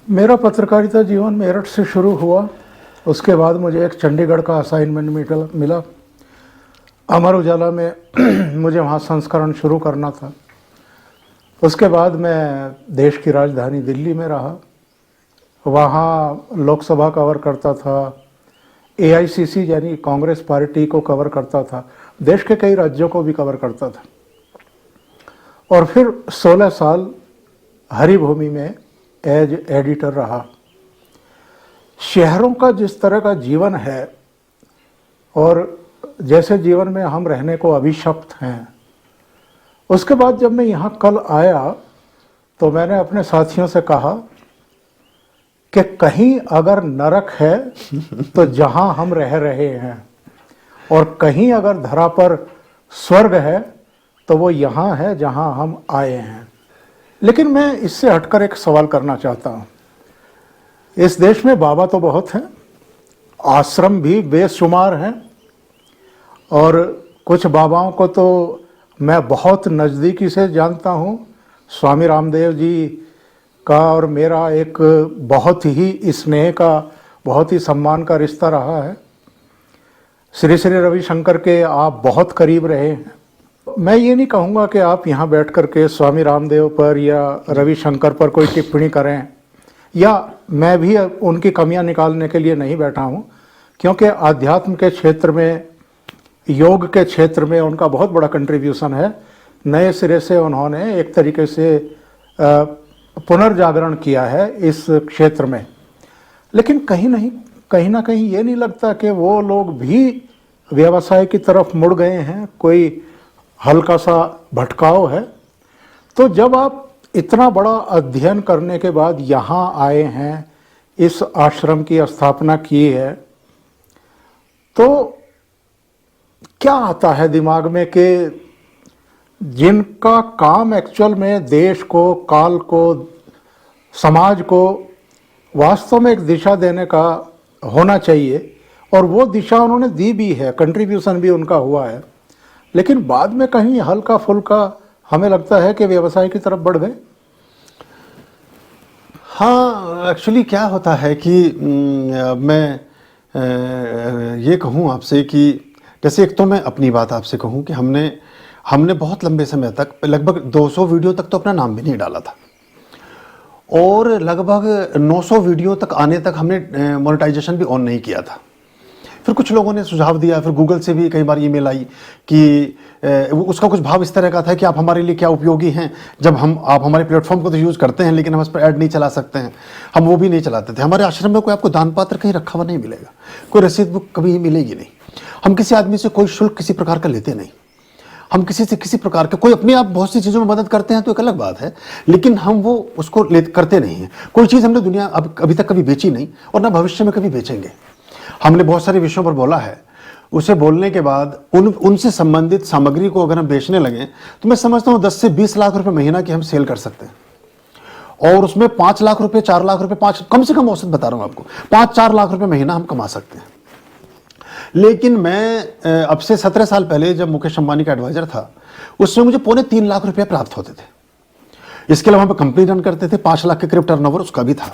मेरा पत्रकारिता जीवन मेरठ से शुरू हुआ। उसके बाद मुझे एक चंडीगढ़ का असाइनमेंट मिला। अमर उजाला में मुझे वहाँ संस्करण शुरू करना था। उसके बाद मैं देश की राजधानी दिल्ली में रहा। वहाँ लोकसभा कवर करता था, एआईसीसी यानी कांग्रेस पार्टी को कवर करता था, देश के कई राज्यों को भी कवर करता था। और फिर 16 साल हरिभूमि में एज एडिटर रहा। शहरों का जिस तरह का जीवन है और जैसे जीवन में हम रहने को अभिशप्त हैं, उसके बाद जब मैं यहाँ कल आया तो मैंने अपने साथियों से कहा कि कहीं अगर नरक है तो जहाँ हम रह रहे हैं, और कहीं अगर धरा पर स्वर्ग है तो वो यहाँ है जहाँ हम आए हैं। लेकिन मैं इससे हटकर एक सवाल करना चाहता हूँ। इस देश में बाबा तो बहुत हैं, आश्रम भी बेशुमार हैं, और कुछ बाबाओं को तो मैं बहुत नज़दीकी से जानता हूँ। स्वामी रामदेव जी का और मेरा एक बहुत ही स्नेह का, बहुत ही सम्मान का रिश्ता रहा है। श्री श्री रविशंकर के आप बहुत करीब रहे हैं। मैं ये नहीं कहूँगा कि आप यहाँ बैठ कर के स्वामी रामदेव पर या रविशंकर पर कोई टिप्पणी करें, या मैं भी उनकी कमियां निकालने के लिए नहीं बैठा हूँ, क्योंकि आध्यात्म के क्षेत्र में, योग के क्षेत्र में उनका बहुत बड़ा कंट्रीब्यूशन है। नए सिरे से उन्होंने एक तरीके से पुनर्जागरण किया है इस क्षेत्र में। लेकिन कहीं ना कहीं ये नहीं लगता कि वो लोग भी व्यवसाय की तरफ मुड़ गए हैं, कोई हल्का सा भटकाव है। तो जब आप इतना बड़ा अध्ययन करने के बाद यहाँ आए हैं, इस आश्रम की स्थापना की है, तो क्या आता है दिमाग में कि जिनका काम एक्चुअल में देश को, काल को, समाज को वास्तव में एक दिशा देने का होना चाहिए, और वो दिशा उन्होंने दी भी है, कंट्रीब्यूशन भी उनका हुआ है, लेकिन बाद में कहीं हल्का फुल्का हमें लगता है कि व्यवसाय की तरफ बढ़ गए। हाँ, एक्चुअली क्या होता है कि मैं ये कहूँ आपसे कि जैसे एक तो मैं अपनी बात आपसे कहूँ कि हमने बहुत लंबे समय तक, लगभग 200 वीडियो तक तो अपना नाम भी नहीं डाला था, और लगभग 900 वीडियो तक आने तक हमने मोनेटाइजेशन भी ऑन नहीं किया था। फिर कुछ लोगों ने सुझाव दिया, फिर गूगल से भी कई बार ईमेल आई कि उसका कुछ भाव इस तरह का था कि आप हमारे लिए क्या उपयोगी हैं, जब आप हमारे प्लेटफॉर्म को तो यूज़ करते हैं लेकिन हम इस पर ऐड नहीं चला सकते हैं। हम वो भी नहीं चलाते थे। हमारे आश्रम में कोई आपको दान पात्र कहीं रखा हुआ नहीं मिलेगा, कोई रसीद बुक कभी मिलेगी नहीं। हम किसी आदमी से कोई शुल्क किसी प्रकार का लेते नहीं। हम किसी से किसी प्रकार का, कोई अपने आप बहुत सी चीज़ों में मदद करते हैं तो एक अलग बात है, लेकिन हम वो उसको करते नहीं हैं। कोई चीज़ हमने दुनिया अभी तक कभी बेची नहीं, और ना भविष्य में कभी बेचेंगे। हमने बहुत सारे विषयों पर बोला है, उसे बोलने के बाद उनसे संबंधित सामग्री को अगर हम बेचने लगे तो मैं समझता हूँ 10 से 20 लाख रुपए महीना की हम सेल कर सकते हैं, और उसमें 5 लाख रुपए, 4 लाख रुपए, कम से कम औसत बता रहा हूँ आपको, 5-4 लाख रुपए महीना हम कमा सकते हैं। लेकिन मैं अब से 17 साल पहले जब मुकेश अंबानी का एडवाइजर था, उसमें मुझे 2.25 लाख रुपये प्राप्त होते थे। इसके अलावा हम कंपनी रन करते थे, 5 लाख के करीब टर्नओवर उसका भी था।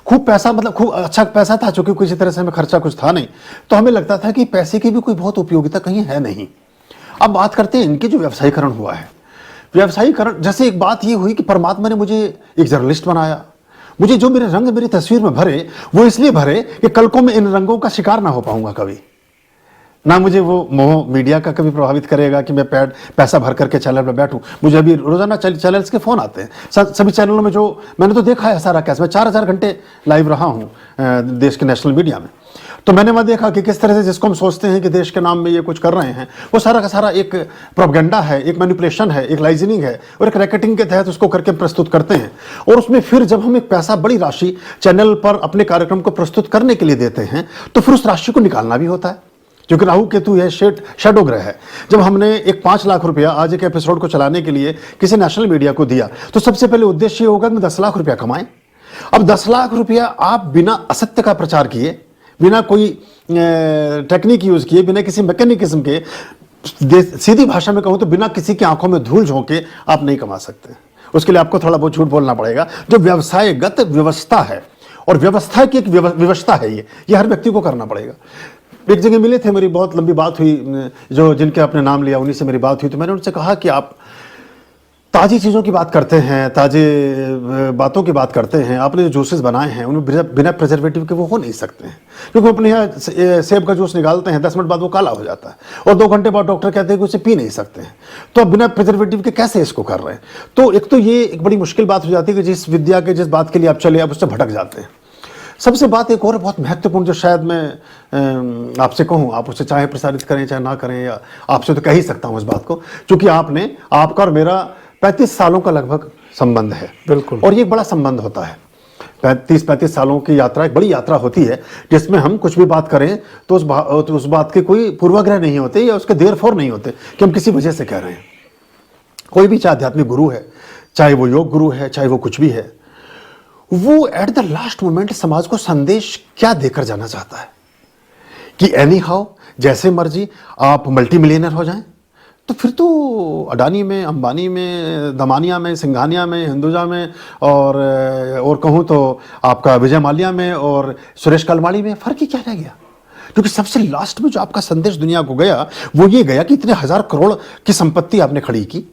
खूब पैसा, मतलब खूब अच्छा पैसा था, चूंकि किसी तरह से हमें खर्चा कुछ था नहीं, तो हमें लगता था कि पैसे की भी कोई बहुत उपयोगिता कहीं है नहीं। अब बात करते हैं इनके जो व्यवसायीकरण हुआ है। व्यवसायीकरण जैसे एक बात ये हुई कि परमात्मा ने मुझे एक जर्नलिस्ट बनाया। मुझे जो मेरे रंग मेरी तस्वीर में भरे, वो इसलिए भरे कि कल को मैं इन रंगों का शिकार ना हो पाऊंगा कभी। ना मुझे वो मोह मीडिया का कभी प्रभावित करेगा कि मैं पैसा भर करके चैनल पर बैठूं। मुझे अभी रोजाना चैनल्स के फोन आते हैं, सभी चैनलों में जो मैंने तो देखा है सारा कैसे। मैं 4000 घंटे लाइव रहा हूं देश के नेशनल मीडिया में, तो मैंने वहां देखा कि किस तरह से जिसको हम सोचते हैं कि देश के नाम में ये कुछ कर रहे हैं, वो सारा का सारा एक प्रोपेगेंडा है, एक मैनिपुलेशन है, एक लाइजनिंग है, और एक रैकेटिंग के तहत उसको करके प्रस्तुत करते हैं। और उसमें फिर जब हम एक पैसा, बड़ी राशि चैनल पर अपने कार्यक्रम को प्रस्तुत करने के लिए देते हैं, तो फिर उस राशि को निकालना भी होता है, क्योंकि राहु केतु है, शैडो ग्रह है। जब हमने एक 5 लाख रुपया आज एक एपिसोड को चलाने के लिए किसी नेशनल मीडिया को दिया, तो सबसे पहले उद्देश्य होगा कि 10 लाख रुपया कमाएं। अब 10 लाख रुपया आप बिना असत्य का प्रचार किए, बिना कोई टेक्निक यूज किए, बिना किसी मैकेनिज्म के, सीधी भाषा में कहूं तो बिना किसी की आंखों में धूल झोंके आप नहीं कमा सकते। उसके लिए आपको थोड़ा बहुत झूठ बोलना पड़ेगा। जो व्यवसायगत व्यवस्था है और व्यवस्था की एक व्यवस्था है, ये हर व्यक्ति को करना पड़ेगा। एक जगह मिले थे, मेरी बहुत लंबी बात हुई, जो जिनके आपने नाम लिया उन्हीं से मेरी बात हुई, तो मैंने उनसे कहा कि आप ताज़ी चीज़ों की बात करते हैं, ताज़े बातों की बात करते हैं, आपने जो जूसेस बनाए हैं उनमें बिना प्रिजर्वेटिव के वो हो नहीं सकते हैं, क्योंकि अपने यहाँ सेब का जूस निकालते हैं, 10 मिनट बाद वो काला हो जाता है और 2 घंटे बाद डॉक्टर कहते हैं कि उसे पी नहीं सकते हैं। तो अब बिना प्रिजर्वेटिव के कैसे इसको कर रहे हैं? तो एक तो ये एक बड़ी मुश्किल बात हो जाती है कि जिस विद्या के जिस बात के लिए आप चले, आप उससे भटक जाते हैं। सबसे बात एक और बहुत महत्वपूर्ण, जो शायद मैं आपसे कहूँ, आप उसे चाहे प्रसारित करें चाहे ना करें, या आपसे तो कह ही सकता हूँ इस बात को, क्योंकि आपका और मेरा 35 सालों का लगभग संबंध है। बिल्कुल। और ये एक बड़ा संबंध होता है। 35 सालों की यात्रा एक बड़ी यात्रा होती है, जिसमें हम कुछ भी बात करें तो उस बात के कोई पूर्वाग्रह नहीं होते या उसके देयरफॉर नहीं होते कि हम किसी वजह से कह रहे हैं। कोई भी चाहे आध्यात्मिक गुरु है, चाहे वो योग गुरु है, चाहे वो कुछ भी है, वो एट द लास्ट मोमेंट समाज को संदेश क्या देकर जाना चाहता है कि एनी हाउ जैसे मर्जी आप मल्टी मिलियनर हो जाएं, तो फिर तो अडानी में, अंबानी में, दमानिया में, सिंघानिया में, हिंदुजा में और कहूँ तो आपका विजय माल्या में और सुरेश कलमाड़ी में फ़र्क ही क्या रह गया? क्योंकि सबसे लास्ट में जो आपका संदेश दुनिया को गया वो ये गया कि इतने 1000 करोड़ की संपत्ति आपने खड़ी की।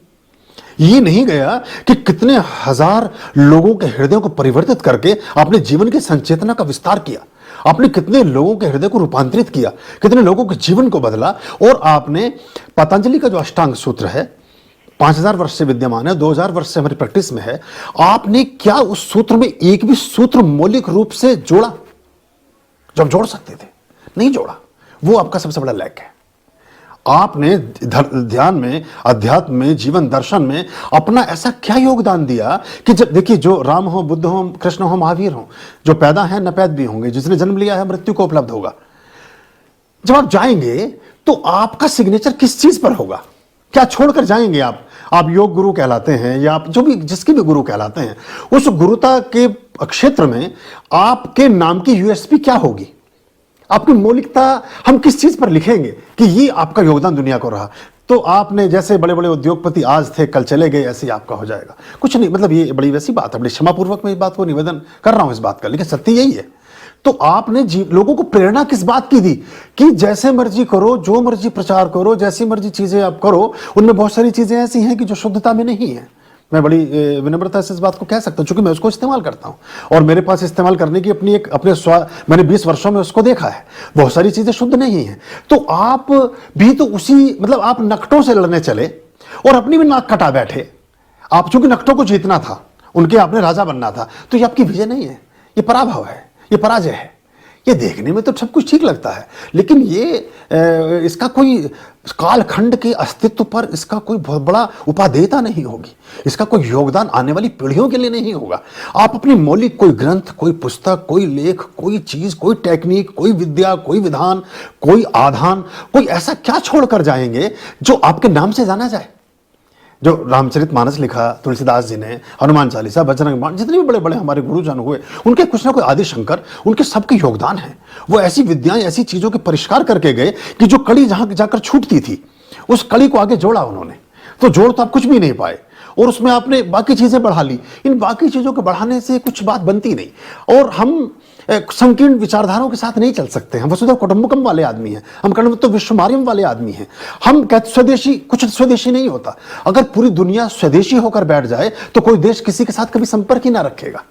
ये नहीं गया कि कितने 1000 लोगों के हृदयों को परिवर्तित करके आपने जीवन की संचेतना का विस्तार किया, आपने कितने लोगों के हृदय को रूपांतरित किया, कितने लोगों के जीवन को बदला। और आपने पतंजलि का जो अष्टांग सूत्र है, 5000 वर्ष से विद्यमान है, 2000 वर्ष से हमारी प्रैक्टिस में है, आपने क्या उस सूत्र में एक भी सूत्र मौलिक रूप से जोड़ा जो आप जोड़ सकते थे? नहीं जोड़ा। वो आपका सबसे बड़ा लैक है। आपने ध्यान में, अध्यात्म में, जीवन दर्शन में अपना ऐसा क्या योगदान दिया कि जब देखिए, जो राम हो, बुद्ध हो, कृष्ण हो, महावीर हो, जो पैदा है नपैद भी होंगे, जिसने जन्म लिया है मृत्यु को उपलब्ध होगा। जब आप जाएंगे तो आपका सिग्नेचर किस चीज पर होगा? क्या छोड़कर जाएंगे आप योग गुरु कहलाते हैं या आप जो भी जिसके भी गुरु कहलाते हैं, उस गुरुता के क्षेत्र में आपके नाम की यूएसपी क्या होगी? आपकी मौलिकता हम किस चीज पर लिखेंगे कि ये आपका योगदान दुनिया को रहा? तो आपने जैसे बड़े बड़े उद्योगपति आज थे कल चले गए, ऐसे ही आपका हो जाएगा। कुछ नहीं, मतलब ये बड़ी वैसी बात है, बड़ी क्षमापूर्वक मैं इस बात को निवेदन कर रहा हूं इस बात का, लेकिन सत्य यही है। तो आपने लोगों को प्रेरणा किस बात की दी कि जैसे मर्जी करो, जो मर्जी प्रचार करो, जैसी मर्जी चीजें आप करो, उनमें बहुत सारी चीजें ऐसी हैं कि जो शुद्धता में नहीं है। मैं बड़ी विनम्रता से इस बात को कह सकता हूं, क्योंकि मैं उसको इस्तेमाल करता हूं और मेरे पास इस्तेमाल करने की मैंने 20 वर्षों में उसको देखा है। बहुत सारी चीजें शुद्ध नहीं है। तो आप भी तो उसी, मतलब आप नकटों से लड़ने चले और अपनी भी नाक कटा बैठे। आप चूंकि नकटों को जीतना था, उनके आपने राजा बनना था, तो ये आपकी विजय नहीं है, ये पराभव है, ये पराजय है। ये देखने में तो सब कुछ ठीक लगता है, लेकिन ये इसका कोई कालखंड के अस्तित्व पर इसका कोई बहुत बड़ा उपादेयता नहीं होगी, इसका कोई योगदान आने वाली पीढ़ियों के लिए नहीं होगा। आप अपनी मौलिक कोई ग्रंथ, कोई पुस्तक, कोई लेख, कोई चीज, कोई टेक्निक, कोई विद्या, कोई विधान, कोई आधान, कोई ऐसा क्या छोड़कर जाएंगे जो आपके नाम से जाना जाए? जो रामचरितमानस लिखा तुलसीदास जी ने, हनुमान चालीसा, बजरंग बाण, जितने भी बड़े बड़े हमारे गुरुजन हुए, उनके कुछ ना कोई आदि शंकर, उनके सबके योगदान है। वो ऐसी विद्याएं, ऐसी चीजों के परिष्कार करके गए कि जो कड़ी जहां जाकर छूटती थी, उस कड़ी को आगे जोड़ा उन्होंने। तो जोड़ तो आप कुछ भी नहीं पाए और उसमें आपने बाकी चीजें बढ़ा ली। इन बाकी चीजों को बढ़ाने से कुछ बात बनती नहीं। और हम संकीर्ण विचारधाराओं के साथ नहीं चल सकते। हम वसुधैव कुटुंबकम वाले आदमी हैं, हम कर्मतो विश्वमार्यम वाले आदमी हैं। हम कहते स्वदेशी, कुछ स्वदेशी नहीं होता। अगर पूरी दुनिया स्वदेशी होकर बैठ जाए तो कोई देश किसी के साथ कभी संपर्क ही ना रखेगा।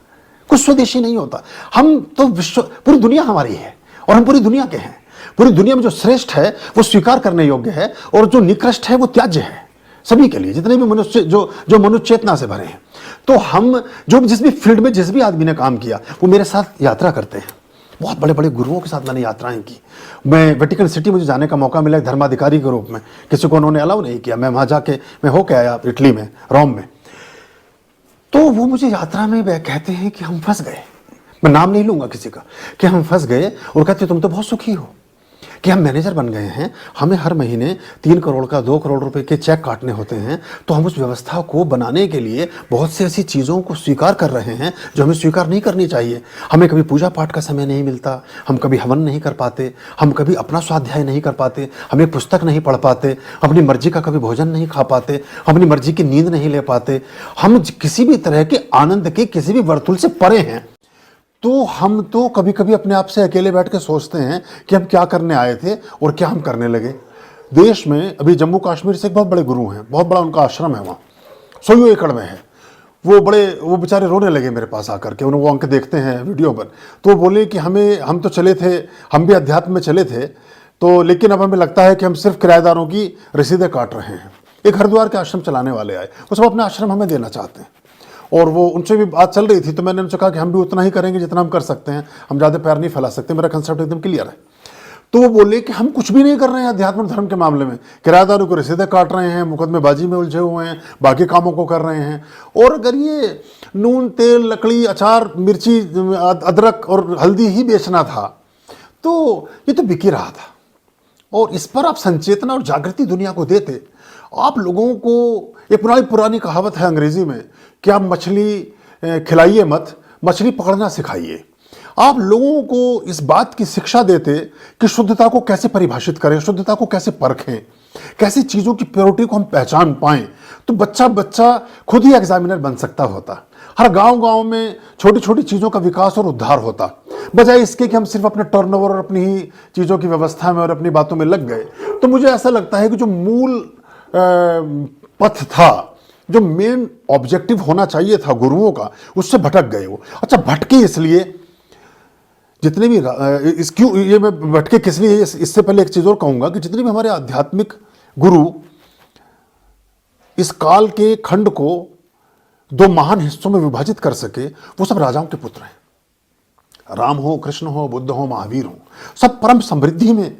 कुछ स्वदेशी नहीं होता। हम तो पूरी दुनिया हमारी है और हम पूरी दुनिया के हैं। पूरी दुनिया में जो श्रेष्ठ है वो स्वीकार करने योग्य है और जो निकृष्ट है वो त्याज्य है सभी के लिए, जितने भी मनुष्य जो मनुष्य चेतना से भरे हैं। तो हम जो जिस भी फील्ड में जिस भी आदमी ने काम किया वो मेरे साथ यात्रा करते हैं। बहुत बड़े बड़े गुरुओं के साथ मैंने यात्राएं की। मैं वेटिकन सिटी मुझे जाने का मौका मिला धर्माधिकारी के रूप में, किसी को उन्होंने अलाउ नहीं किया। मैं वहां जाके मैं होके आया इटली में, रोम में। तो वो मुझे यात्रा में कहते हैं कि हम फंस गए, मैं नाम नहीं लूंगा किसी का, कि हम फंस गए और कहते तुम तो बहुत सुखी हो, कि हम मैनेजर बन गए हैं, हमें हर महीने 3 करोड़ का 2 करोड़ रुपए के चेक काटने होते हैं, तो हम उस व्यवस्था को बनाने के लिए बहुत सी ऐसी चीज़ों को स्वीकार कर रहे हैं जो हमें स्वीकार नहीं करनी चाहिए। हमें कभी पूजा पाठ का समय नहीं मिलता, हम कभी हवन नहीं कर पाते, हम कभी अपना स्वाध्याय नहीं कर पाते, हम एक पुस्तक नहीं पढ़ पाते, अपनी मर्जी का कभी भोजन नहीं खा पाते, अपनी मर्जी की नींद नहीं ले पाते, हम किसी भी तरह के आनंद के किसी भी वर्तुल से परे हैं। तो हम तो कभी कभी अपने आप से अकेले बैठ के सोचते हैं कि हम क्या करने आए थे और क्या हम करने लगे। देश में अभी जम्मू कश्मीर से एक बहुत बड़े गुरु हैं, बहुत बड़ा उनका आश्रम है, वहाँ 100 एकड़ में है। वो बेचारे रोने लगे मेरे पास आकर के, उन्हें वो अंक देखते हैं वीडियो पर, तो वो बोले कि हम तो चले थे, हम भी अध्यात्म में चले थे, तो लेकिन अब हमें लगता है कि हम सिर्फ किराएदारों की रसीदें काट रहे हैं। एक हरिद्वार के आश्रम चलाने वाले आए, वो सब अपना आश्रम हमें देना चाहते हैं, और वो उनसे भी बात चल रही थी, तो मैंने उनसे कहा कि हम भी उतना ही करेंगे जितना हम कर सकते हैं, हम ज़्यादा पैर नहीं फैला सकते, मेरा कंसेप्ट एकदम क्लियर है। तो वो बोले कि हम कुछ भी नहीं कर रहे हैं अध्यात्म धर्म के मामले में, किराएदारों को रसीदें काट रहे हैं, मुकदमेबाजी में उलझे हुए हैं, बाकी कामों को कर रहे हैं। और अगर ये नून तेल लकड़ी अचार मिर्ची अदरक और हल्दी ही बेचना था तो ये तो बिक ही रहा था, और इस पर आप संचेतना और जागृति दुनिया को देते। आप लोगों को एक पुरानी कहावत है अंग्रेजी में कि आप मछली खिलाइए मत, मछली पकड़ना सिखाइए। आप लोगों को इस बात की शिक्षा देते कि शुद्धता को कैसे परिभाषित करें, शुद्धता को कैसे परखें, कैसी चीज़ों की प्योरिटी को हम पहचान पाएं, तो बच्चा खुद ही एग्जामिनर बन सकता होता। हर गांव में छोटी छोटी चीज़ों का विकास और उद्धार होता, बजाय इसके कि हम सिर्फ अपने टर्नओवर और अपनी ही चीज़ों की व्यवस्था में और अपनी बातों में लग गए। तो मुझे ऐसा लगता है कि जो मूल पथ था, जो मेन ऑब्जेक्टिव होना चाहिए था गुरुओं का, उससे भटक गए वो। अच्छा, भटके इसलिए जितने भी ये मैं भटके किस लिए, इससे पहले एक चीज़ और कहूँगा कि जितने भी हमारे आध्यात्मिक गुरु इस काल के खंड को 2 महान हिस्सों में विभाजित कर सके, वो सब राजाओं के पुत्र हैं। राम हो, कृष्ण हो, बुद्ध हो, महावीर हो, सब परम समृद्धि में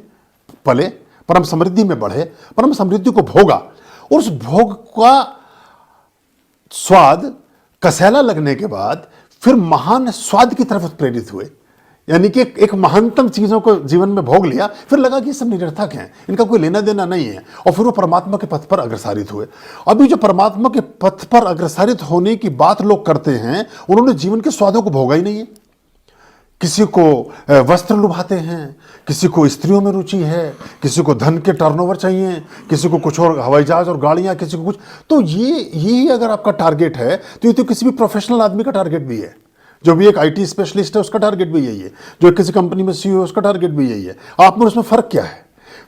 पले, परम समृद्धि में बढ़े, परम समृद्धि को भोगा, और उस भोग का स्वाद कसैला लगने के बाद फिर महान स्वाद की तरफ प्रेरित हुए। यानी कि एक महानतम चीजों को जीवन में भोग लिया, फिर लगा कि ये सब निरर्थक हैं, इनका कोई लेना देना नहीं है, और फिर वो परमात्मा के पथ पर अग्रसारित हुए। अभी जो परमात्मा के पथ पर अग्रसारित होने की बात लोग करते हैं, उन्होंने जीवन के स्वादों को भोगा ही नहीं है। किसी को वस्त्र लुभाते हैं, किसी को स्त्रियों में रुचि है, किसी को धन के टर्नओवर चाहिए, किसी को कुछ और हवाई जहाज और गाड़ियां, किसी को कुछ। तो ये अगर आपका टारगेट है तो ये तो किसी भी प्रोफेशनल आदमी का टारगेट भी है। जो भी एक आईटी स्पेशलिस्ट है उसका टारगेट भी यही है, जो किसी कंपनी में सीईओ है उसका टारगेट भी यही है। आप में उसमें फर्क क्या है?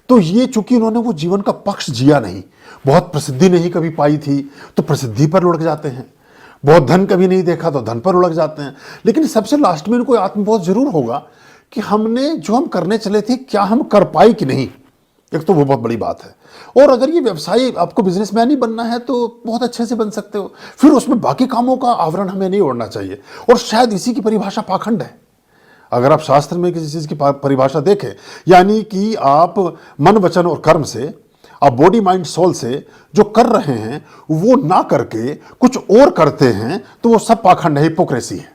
तो ये चूंकि उन्होंने वो जीवन का पक्ष जिया नहीं, बहुत प्रसिद्धि नहीं कभी पाई थी तो प्रसिद्धि पर लुढ़क जाते हैं, बहुत धन कभी नहीं देखा तो धन पर उलझ जाते हैं। लेकिन सबसे लास्ट में इनको आत्मबोध जरूर होगा कि हमने जो हम करने चले थे क्या हम कर पाए कि नहीं। एक तो वो बहुत बड़ी बात है। और अगर ये व्यवसाय आपको बिजनेसमैन ही बनना है तो बहुत अच्छे से बन सकते हो, फिर उसमें बाकी कामों का आवरण हमें नहीं ओढ़ना चाहिए। और शायद इसी की परिभाषा पाखंड है। अगर आप शास्त्र में किसी चीज़ की परिभाषा देखें, यानी कि आप मन वचन और कर्म से, आप बॉडी माइंड सोल से जो कर रहे हैं वो ना करके कुछ और करते हैं, तो वो सब पाखंड है, हिपोक्रेसी है।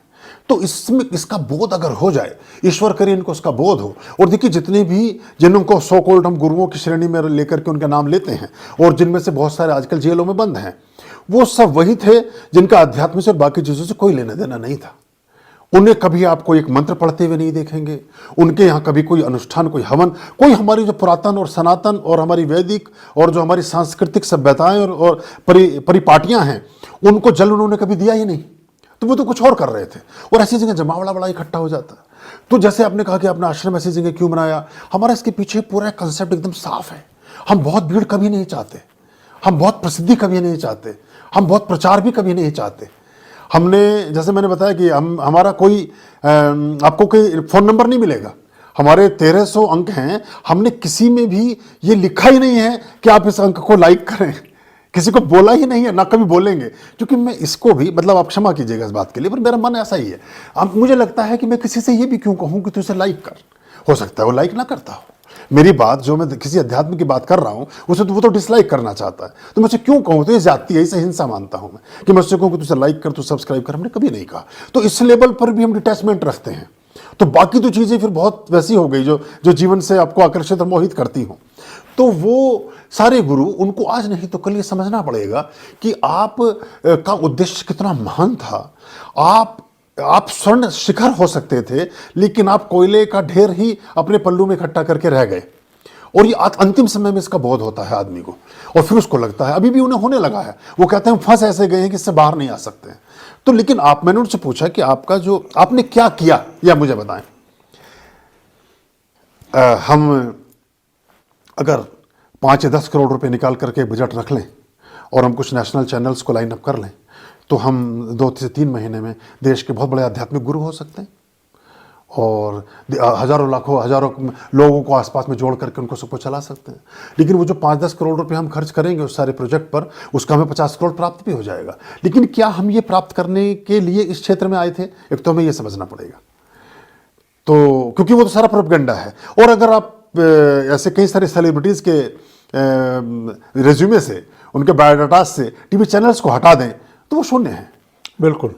तो इसमें इसका बोध अगर हो जाए, ईश्वर करे इनको उसका बोध हो। और देखिए जितने भी जिनको सो कॉल्ड हम गुरुओं की श्रेणी में लेकर के उनका नाम लेते हैं, और जिनमें से बहुत सारे आजकल जेलों में बंद हैं, वो सब वही थे जिनका अध्यात्म से और बाकी चीज़ों से कोई लेना देना नहीं था। उन्हें कभी आपको एक मंत्र पढ़ते हुए नहीं देखेंगे, उनके यहाँ कभी कोई अनुष्ठान, कोई हवन, कोई हमारी जो पुरातन और सनातन और हमारी वैदिक और जो हमारी सांस्कृतिक सभ्यताएं और परिपाटियां हैं, उनको जल उन्होंने कभी दिया ही नहीं। तो वो तो कुछ और कर रहे थे, और ऐसी जगह जमावड़ा बड़ा इकट्ठा हो जाता। तो जैसे आपने कहा कि अपना आश्रम ऐसी जगह क्यों बनाया, हमारा इसके पीछे पूरा कंसेप्ट एकदम साफ है। हम बहुत भीड़ कभी नहीं चाहते, हम बहुत प्रसिद्धि कभी नहीं चाहते, हम बहुत प्रचार भी कभी नहीं चाहते। हमने, जैसे मैंने बताया कि हमारा कोई आपको कोई फ़ोन नंबर नहीं मिलेगा, हमारे 1300 अंक हैं, हमने किसी में भी ये लिखा ही नहीं है कि आप इस अंक को लाइक करें, किसी को बोला ही नहीं है, ना कभी बोलेंगे। क्योंकि मैं इसको भी, मतलब आप क्षमा कीजिएगा इस बात के लिए, पर मेरा मन ऐसा ही है। अब मुझे लगता है कि मैं किसी से ये भी क्यों कहूँ कि तू इसे लाइक कर, हो सकता है वो लाइक ना करता हो मेरी बात, जो मैं किसी अध्यात्म की बात कर रहा हूँ उसे तो वो तो डिसलाइक करना चाहता है, तो मुझसे क्यों कहूँ? तो ये जाती है, इसे हिंसा मानता हूँ मैं कि मैं उससे कहूँ कि तुझे लाइक कर, तू सब्सक्राइब कर। हमने कभी नहीं कहा। तो इस लेवल पर भी हम डिटैचमेंट रखते हैं। तो बाकी तो चीज़ें फिर बहुत वैसी हो गई जो जो जीवन से आपको आकर्षित और मोहित करती हों। तो वो सारे गुरु, उनको आज नहीं तो कल ये समझना पड़ेगा कि आप का उद्देश्य कितना महान था। आप स्वर्ण शिखर हो सकते थे, लेकिन आप कोयले का ढेर ही अपने पल्लू में इकट्ठा करके रह गए। और ये अंतिम समय में इसका बोध होता है आदमी को, और फिर उसको लगता है, अभी भी उन्हें होने लगा है, वो कहते हैं फंस ऐसे गए हैं कि इससे बाहर नहीं आ सकते हैं। तो लेकिन मैंने उनसे पूछा कि आपका जो आपने क्या किया, या मुझे बताएं। हम अगर 5 या 10 करोड़ रुपए निकाल करके बजट रख लें और हम कुछ नेशनल चैनल्स को लाइन अप कर लें, तो हम 2 से 3 महीने में देश के बहुत बड़े आध्यात्मिक गुरु हो सकते हैं, और हजारों लाखों हजारों लोगों को आसपास में जोड़ करके उनको सबको चला सकते हैं। लेकिन वो जो 5-10 करोड़ रुपए हम खर्च करेंगे उस सारे प्रोजेक्ट पर, उसका हमें 50 करोड़ प्राप्त भी हो जाएगा। लेकिन क्या हम ये प्राप्त करने के लिए इस क्षेत्र में आए थे? एक तो हमें ये समझना पड़ेगा। तो क्योंकि वो तो सारा प्रोपेगेंडा है। और अगर आप ऐसे कई सारे सेलिब्रिटीज़ के रेज्यूमे से, उनके बायोडाटा से टीवी चैनल्स को हटा दें तो वो शून्य है, बिल्कुल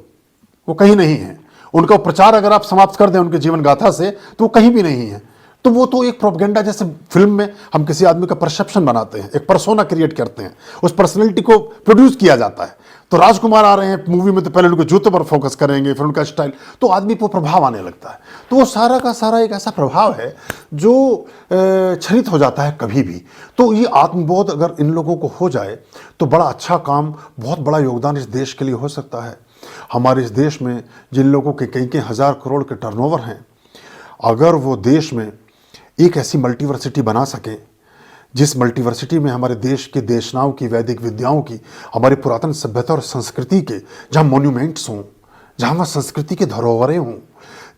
वो कहीं नहीं है। उनका प्रचार अगर आप समाप्त कर दें उनके जीवन गाथा से, तो वो कहीं भी नहीं है। तो वो तो एक प्रोपेगेंडा, जैसे फिल्म में हम किसी आदमी का परसेप्शन बनाते हैं, एक पर्सोना क्रिएट करते हैं, उस पर्सनैलिटी को प्रोड्यूस किया जाता है। तो राजकुमार आ रहे हैं मूवी में, तो पहले उनके जूते पर फोकस करेंगे, फिर उनका स्टाइल, तो आदमी को प्रभाव आने लगता है। तो वो सारा का सारा एक ऐसा प्रभाव है जो छलित हो जाता है कभी भी। तो ये आत्मबोध अगर इन लोगों को हो जाए तो बड़ा अच्छा काम, बहुत बड़ा योगदान इस देश के लिए हो सकता है। हमारे इस देश में जिन लोगों के कई हजार करोड़ के टर्नओवर हैं, अगर वो देश में एक ऐसी मल्टीवर्सिटी बना सकें, जिस मल्टीवर्सिटी में हमारे देश के देशनाओं की, वैदिक विद्याओं की, हमारी पुरातन सभ्यता और संस्कृति के जहाँ मोन्यूमेंट्स हों, जहाँ वहाँ संस्कृति के धरोहरें हों,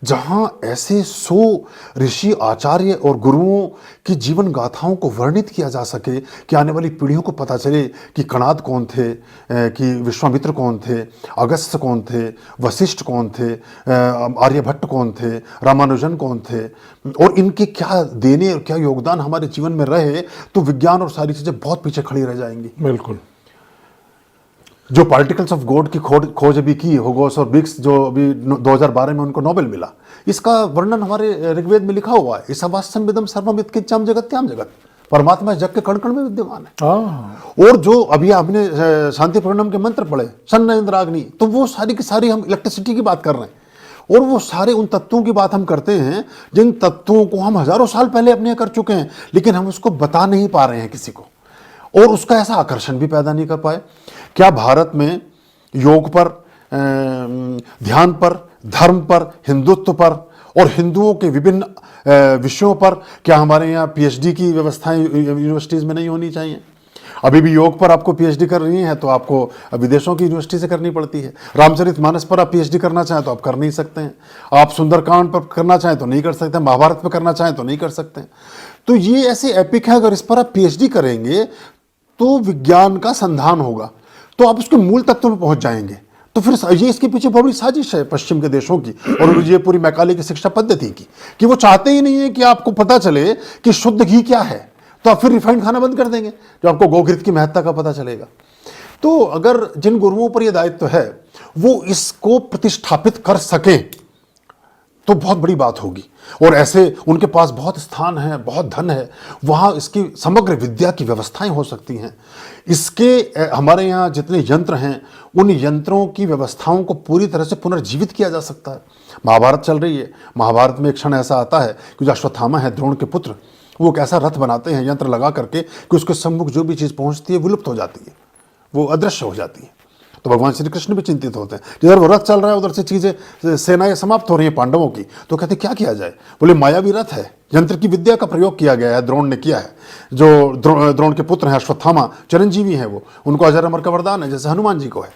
जहाँ ऐसे 100 ऋषि, आचार्य और गुरुओं की जीवन गाथाओं को वर्णित किया जा सके कि आने वाली पीढ़ियों को पता चले कि कणाद कौन थे, कि विश्वामित्र कौन थे, अगस्त्य कौन थे, वशिष्ठ कौन थे, आर्यभट्ट कौन थे, रामानुजन कौन थे, और इनके क्या देने और क्या योगदान हमारे जीवन में रहे, तो विज्ञान और सारी चीज़ें बहुत पीछे खड़ी रह जाएंगी। बिल्कुल। जो पार्टिकल्स ऑफ गॉड की खोज अभी की, होगोस और बिग्स, जो अभी 2012 में उनको नोबेल मिला, इसका वर्णन हमारे ऋग्वेद में लिखा हुआ है। इस अवास्तम विदम सर्वमित किंचम जगत्याम जगत, परमात्मा जग के कण कण में विद्यमान है। और जो अभी आपने शांति प्रणम के मंत्र पढ़े, सन्न इंद्राग्नि, तो वो सारी की सारी हम इलेक्ट्रिसिटी की बात कर रहे हैं। और वो सारे उन तत्वों की बात हम करते हैं जिन तत्वों को हम हजारों साल पहले अपने कर चुके हैं, लेकिन हम उसको बता नहीं पा रहे हैं किसी को, और उसका ऐसा आकर्षण भी पैदा नहीं कर पाए। क्या भारत में योग पर, ध्यान पर, धर्म पर, हिंदुत्व पर और हिंदुओं के विभिन्न विषयों पर क्या हमारे यहाँ पीएचडी की व्यवस्थाएं यूनिवर्सिटीज़ में नहीं होनी चाहिए? अभी भी योग पर आपको पीएचडी करनी है तो आपको विदेशों की यूनिवर्सिटी से करनी पड़ती है। रामचरितमानस पर आप पीएचडी करना चाहें तो आप कर नहीं सकते हैं। आप सुंदरकांड पर करना चाहें तो नहीं कर सकते, महाभारत पर करना चाहें तो नहीं कर सकते। तो ये ऐसे एपिक है, अगर इस पर आप पीएचडी करेंगे तो विज्ञान का संधान होगा, तो आप उसके मूल तत्व में पहुंच जाएंगे। तो फिर ये इसके पीछे बहुत बड़ी साजिश है पश्चिम के देशों की और ये पूरी मैकाले की शिक्षा पद्धति की, कि वो चाहते ही नहीं है कि आपको पता चले कि शुद्ध घी क्या है, तो आप फिर रिफाइंड खाना बंद कर देंगे, जो आपको गोघृत की महत्ता का पता चलेगा। तो अगर जिन गुरुओं पर यह दायित्व है वो इसको प्रतिष्ठापित कर सकें तो बहुत बड़ी बात होगी। और ऐसे उनके पास बहुत स्थान है, बहुत धन है, वहाँ इसकी समग्र विद्या की व्यवस्थाएं हो सकती हैं। इसके हमारे यहाँ जितने यंत्र हैं उन यंत्रों की व्यवस्थाओं को पूरी तरह से पुनर्जीवित किया जा सकता है। महाभारत चल रही है, महाभारत में एक क्षण ऐसा आता है कि जो अश्वत्थामा है, द्रोण के पुत्र, वो एक ऐसा रथ बनाते हैं यंत्र लगा करके कि उसके सम्मुख जो भी चीज़ पहुँचती है विलुप्त हो जाती है, वो अदृश्य हो जाती है। तो भगवान श्री कृष्ण भी चिंतित होते हैं, जिधर वो रथ चल रहा है उधर से चीज़ें, सेनाएं समाप्त हो रही हैं पांडवों की, तो कहते क्या किया जाए? बोले मायावी रथ है, यंत्र की विद्या का प्रयोग किया गया है, द्रोण ने किया है। जो द्रोण के पुत्र हैं अश्वत्थामा, चिरंजीवी हैं, वो उनको अजर अमर का वरदान है जैसे हनुमान जी को है,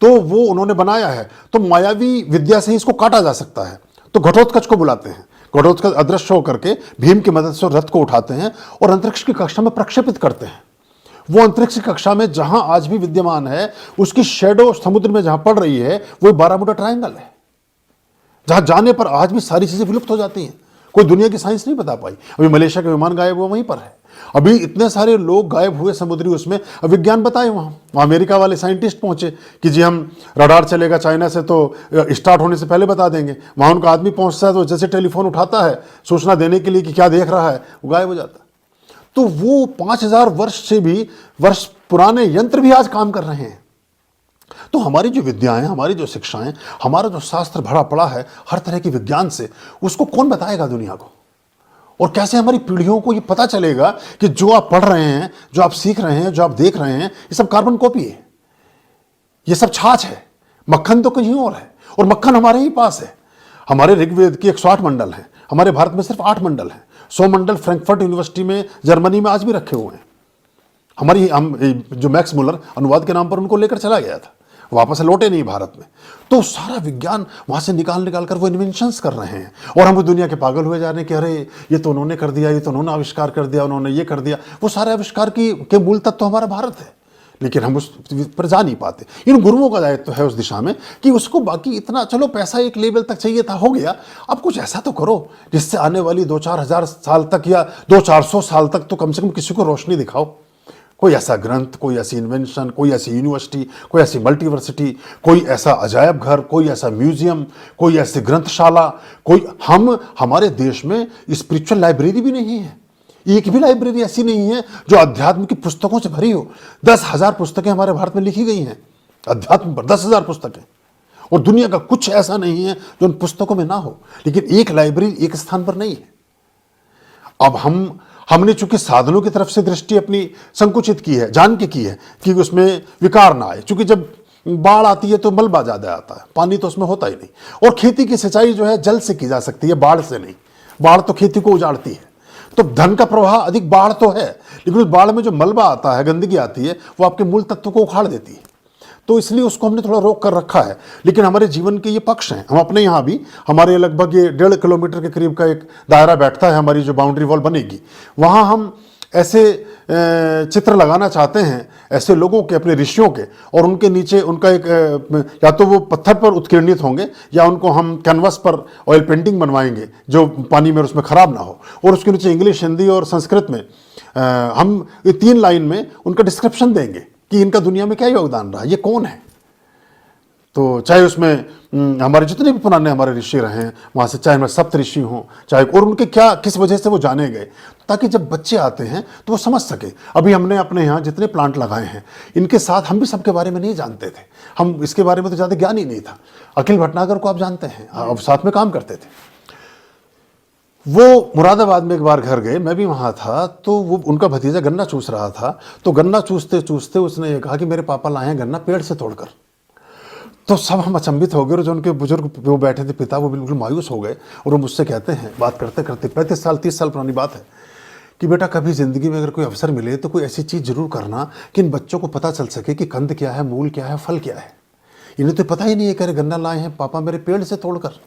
तो वो उन्होंने बनाया है। तो मायावी विद्या से ही इसको काटा जा सकता है। तो घटोत्कच को बुलाते हैं, घटोत्कच अदृश्य होकर के भीम की मदद से रथ को उठाते हैं और अंतरिक्ष की कक्षा में प्रक्षेपित करते हैं। वो अंतरिक्ष कक्षा में जहां आज भी विद्यमान है, उसकी शेडो समुद्र में जहां पड़ रही है, वो बारामुडा ट्रायंगल है, जहां जाने पर आज भी सारी चीजें विलुप्त हो जाती हैं। कोई दुनिया की साइंस नहीं बता पाई। अभी मलेशिया का विमान गायब हुआ वहीं पर है। अभी इतने सारे लोग गायब हुए समुद्री उसमें, अब विज्ञान बताए वहाँ अमेरिका वाले साइंटिस्ट पहुंचे कि जी हम रडार चलेगा चाइना से तो स्टार्ट होने से पहले बता देंगे। वहाँ उनका आदमी पहुंचता है तो जैसे टेलीफोन उठाता है सूचना देने के लिए कि क्या देख रहा है, वो गायब हो जाता है। तो वो 5000 वर्ष से भी वर्ष पुराने यंत्र भी आज काम कर रहे हैं। तो हमारी जो विद्याएं, हमारी जो शिक्षाएं, हमारा जो शास्त्र भरा पड़ा है हर तरह के विज्ञान से, उसको कौन बताएगा दुनिया को? और कैसे हमारी पीढ़ियों को ये पता चलेगा कि जो आप पढ़ रहे हैं, जो आप सीख रहे हैं, जो आप देख रहे हैं, ये सब कार्बन कॉपी है, ये सब छाछ है, मक्खन तो कहीं और है, और मक्खन हमारे ही पास है। हमारे ऋग्वेद की 108 मंडल हैं, हमारे भारत में सिर्फ 8 मंडल हैं। 100 मंडल फ्रैंकफर्ट यूनिवर्सिटी में जर्मनी में आज भी रखे हुए हैं। हमारी जो मैक्स मुलर अनुवाद के नाम पर उनको लेकर चला गया था, वापस लौटे नहीं भारत में। तो सारा विज्ञान वहां से निकाल निकाल कर वो इन्वेंशंस कर रहे हैं, और हम दुनिया के पागल हुए जा रहे हैं कि अरे ये तो उन्होंने कर दिया, ये तो उन्होंने आविष्कार कर दिया, उन्होंने ये कर दिया। वो सारे आविष्कार के मूल तत्व तो हमारा भारत है, लेकिन हम उस पर जा नहीं पाते। इन गुरुओं का दायित्व तो है उस दिशा में कि उसको बाकी इतना, चलो पैसा एक लेवल तक चाहिए था, हो गया, अब कुछ ऐसा तो करो जिससे आने वाली 2-4 हजार साल तक या 200-400 साल तक तो कम से कम किसी को रोशनी दिखाओ। कोई ऐसा ग्रंथ, कोई ऐसी इन्वेंशन, कोई ऐसी यूनिवर्सिटी, कोई ऐसी मल्टीवर्सिटी, कोई ऐसा अजायब घर, कोई ऐसा म्यूजियम, कोई ऐसी ग्रंथशाला, कोई हमारे देश में स्पिरिचुअल लाइब्रेरी भी नहीं है। एक भी लाइब्रेरी ऐसी नहीं है जो अध्यात्म की पुस्तकों से भरी हो। 10,000 पुस्तकें हमारे भारत में लिखी गई हैं अध्यात्म पर, 10,000 पुस्तकें, और दुनिया का कुछ ऐसा नहीं है जो उन पुस्तकों में ना हो, लेकिन एक लाइब्रेरी एक स्थान पर नहीं है। अब हमने चूंकि साधनों की तरफ से दृष्टि अपनी संकुचित की है, जान के की है कि उसमें विकार ना आए, चूंकि जब बाढ़ आती है तो मलबा ज्यादा आता है, पानी तो उसमें होता ही नहीं, और खेती की सिंचाई जो है जल से की जा सकती है, बाढ़ से नहीं। बाढ़ तो खेती को उजाड़ती है, तो धन का प्रवाह अधिक बाढ़ तो है, लेकिन उस बाढ़ में जो मलबा आता है, गंदगी आती है, वो आपके मूल तत्व को उखाड़ देती है। तो इसलिए उसको हमने थोड़ा रोक कर रखा है। लेकिन हमारे जीवन के ये पक्ष हैं। हम अपने यहाँ भी, हमारे लगभग ये 1.5 किलोमीटर के करीब का एक दायरा बैठता है, हमारी जो बाउंड्री वॉल बनेगी, वहाँ हम ऐसे चित्र लगाना चाहते हैं, ऐसे लोगों के, अपने ऋषियों के, और उनके नीचे उनका एक, या तो वो पत्थर पर उत्कीर्णित होंगे या उनको हम कैनवास पर ऑयल पेंटिंग बनवाएंगे जो पानी में उसमें खराब ना हो, और उसके नीचे इंग्लिश, हिंदी और संस्कृत में हम 3 लाइन में उनका डिस्क्रिप्शन देंगे कि इनका दुनिया में क्या योगदान रहा, ये कौन है। तो चाहे उसमें हमारे जितने भी पुराने हमारे ऋषि रहे हैं, वहाँ से चाहे हमारे सप्त ऋषि हों, चाहे, और उनके क्या, किस वजह से वो जाने गए, ताकि जब बच्चे आते हैं तो वो समझ सके। अभी हमने अपने यहाँ जितने प्लांट लगाए हैं, इनके साथ हम भी सबके बारे में नहीं जानते थे, हम इसके बारे में तो ज़्यादा ज्ञान ही नहीं था। अखिल भटनागर को आप जानते हैं, अब साथ में काम करते थे। वो मुरादाबाद में एक बार घर गए, मैं भी वहाँ था, तो वो उनका भतीजा गन्ना चूस रहा था, तो गन्ना चूसते चूसते उसने ये कहा कि मेरे पापा लाए हैं गन्ना पेड़ से तोड़कर। तो सब हम अचंभित हो गए, और जो उनके बुजुर्ग वो बैठे थे पिता, वो बिल्कुल मायूस हो गए, और वो मुझसे कहते हैं, बात करते करते, 35 साल 30 साल पुरानी बात है, कि बेटा कभी ज़िंदगी में अगर कोई अवसर मिले तो कोई ऐसी चीज़ जरूर करना कि इन बच्चों को पता चल सके कि कंद क्या है, मूल क्या है, फल क्या है। इन्हें तो पता ही नहीं है, कह रहे गन्ना लाए हैं पापा मेरे पेड़ से तोड़कर।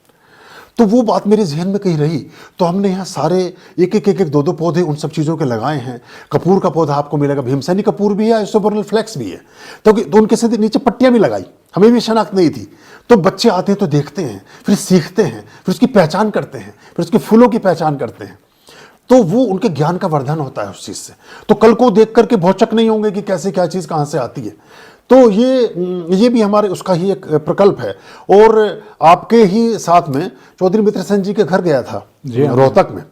तो वो बात मेरे जहन में कहीं रही। तो हमने यहाँ सारे एक एक 2-2 पौधे उन सब चीज़ों के लगाए हैं। कपूर का पौधा आपको मिलेगा, भीमसेनी कपूर भी है, आइसोबोरल फ्लेक्स भी है। तो उनके साथ नीचे पट्टियाँ भी लगाई, हमें भी शनाख्त नहीं थी। तो बच्चे आते हैं तो देखते हैं, फिर सीखते हैं, फिर उसकी पहचान करते हैं, फिर उसके फूलों की पहचान करते हैं, तो वो उनके ज्ञान का वर्धन होता है उस चीज़ से। तो कल को देख करके भौचक नहीं होंगे कि कैसे क्या चीज़ कहाँ से आती है। तो ये भी हमारे उसका ही एक प्रकल्प है। और आपके ही साथ में चौधरी मित्र सेन जी के घर गया था रोहतक में,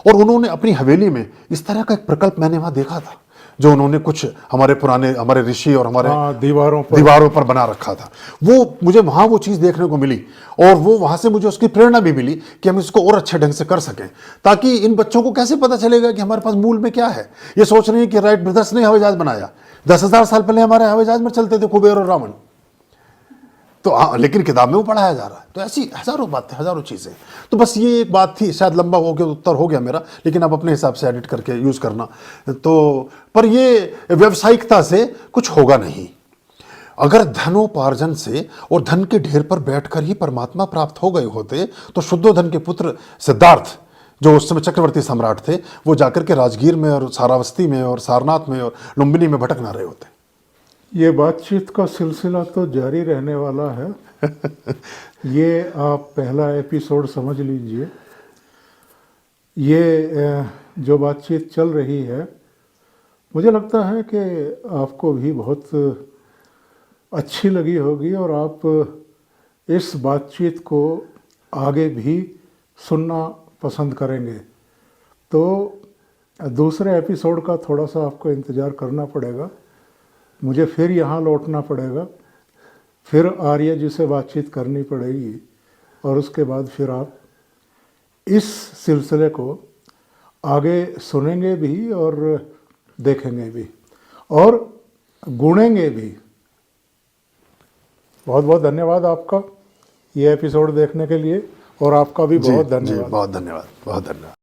और उन्होंने अपनी हवेली में इस तरह का एक प्रकल्प मैंने वहाँ देखा था, जो उन्होंने कुछ हमारे पुराने हमारे ऋषि और हमारे दीवारों पर बना रखा था। वो मुझे वहाँ वो चीज़ देखने को मिली, और वो वहाँ से मुझे उसकी प्रेरणा भी मिली कि हम इसको और अच्छे ढंग से कर सकें, ताकि इन बच्चों को कैसे पता चलेगा कि हमारे पास मूल में क्या है। ये सोच रहे हैं कि राइट ब्रदर्स ने हवाई जहाज बनाया, 10,000 साल पहले हमारे हवाई जहाज में चलते थे कुबेर और रावण, तो लेकिन किताब में वो पढ़ाया जा रहा है। तो ऐसी हजारों बातें, हजारों चीज़ें। तो बस ये एक बात थी, शायद लंबा हो गया, उत्तर हो गया मेरा, लेकिन आप अपने हिसाब से एडिट करके यूज़ करना। तो पर ये व्यावसायिकता से कुछ होगा नहीं। अगर धनोपार्जन से और धन के ढेर पर बैठकर ही परमात्मा प्राप्त हो गए होते, तो शुद्धोधन के पुत्र सिद्धार्थ, जो उस समय चक्रवर्ती सम्राट थे, वो जाकर के राजगीर में और सारावस्ती में और सारनाथ में और लुम्बिनी में भटक ना रहे होते। ये बातचीत का सिलसिला तो जारी रहने वाला है। ये आप पहला एपिसोड समझ लीजिए। ये जो बातचीत चल रही है, मुझे लगता है कि आपको भी बहुत अच्छी लगी होगी और आप इस बातचीत को आगे भी सुनना पसंद करेंगे। तो दूसरे एपिसोड का थोड़ा सा आपको इंतज़ार करना पड़ेगा, मुझे फिर यहाँ लौटना पड़ेगा, फिर आर्य जी से बातचीत करनी पड़ेगी और उसके बाद फिर आप इस सिलसिले को आगे सुनेंगे भी और देखेंगे भी और गुनेंगे भी। बहुत बहुत धन्यवाद आपका ये एपिसोड देखने के लिए और आपका भी बहुत जी धन्यवाद। बहुत धन्यवाद, बहुत धन्यवाद।